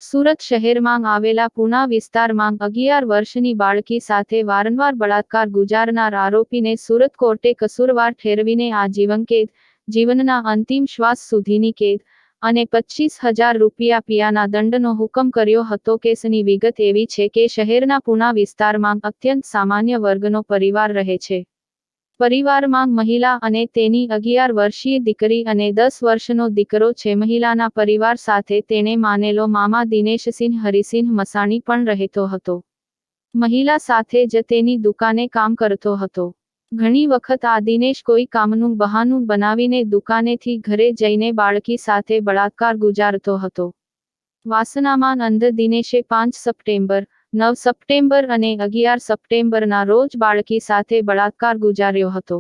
સુરત શહેરમાં આવેલા પૂના વિસ્તારમાં 11 વર્ષની બાળકી સાથે વારંવાર બળાત્કાર ગુજારનાર આરોપીને સુરત કોર્ટે કસૂરવાર ઠેરવીને આજીવન કેદ, જીવનના અંતિમ શ્વાસ સુધીની કેદ અને 25,000 રૂપિયા પિયાના દંડનો હુકમ કર્યો હતો. કેસની વિગત એવી છે કે શહેરના પૂના વિસ્તારમાં અત્યંત સામાન્ય વર્ગનો પરિવાર રહે છે. પરિવારમાં મહિલા અને તેની 11 વર્ષીય દીકરી અને 10 વર્ષનો દીકરો છે. મહિલાના પરિવાર સાથે તેણે માનેલો મામા દિનેશસિંહ હરિસિંહ મસાણી પણ રહેતો હતો. મહિલા સાથે જ તેની દુકાને કામ કરતો હતો. ઘણી વખત આ દિનેશ કોઈ કામનું બહાનું બનાવીને દુકાનેથી ઘરે જઈને બાળકી સાથે બળાત્કાર ગુજારતો હતો. વાસનામાં અંધ દિનેશે 5 સપ્ટેમ્બર, 9 સપ્ટેમ્બર અને 11 સપ્ટેમ્બરના રોજ બાળકી સાથે બળાત્કાર ગુજાર્યો હતો.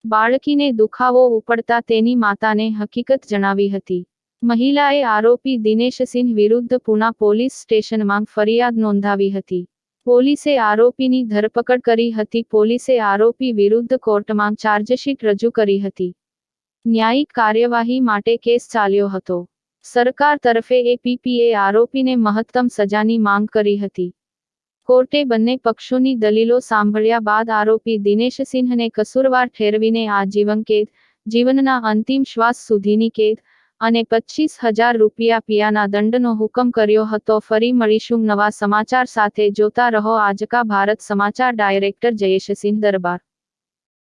બાળકીને દુખાવો ઉપડતા તેની માતાને હકીકત જણાવી હતી. મહિલાએ આરોપી દિનેશસિંહ વિરુદ્ધ પૂના પોલીસ સ્ટેશનમાં ફરિયાદ નોંધાવી હતી. પોલીસે આરોપીની ધરપકડ કરી હતી. પોલીસે આરોપી વિરુદ્ધ કોર્ટમાં ચાર્જશીટ રજૂ કરી હતી. ન્યાયિક કાર્યવાહી માટે કેસ ચાલ્યો હતો. સરકાર તરફે એપીપીએ આરોપીને મહત્તમ સજાની માંગ કરી હતી. કોર્ટે બંને પક્ષોની દલીલો સાંભળ્યા બાદ આરોપી દિનેશસિંહને કસૂરવાર ઠેરવીને આજીવન કેદ, જીવનના અંતિમ શ્વાસ સુધીની કેદ અને 25,000 રૂપિયા પિયાના દંડનો હુકમ કર્યો હતો. ફરી મળીશું નવા સમાચાર સાથે. જોતા રહો આજકા ભારત સમાચાર. ડાયરેક્ટર જયેશસિંહ દરબાર.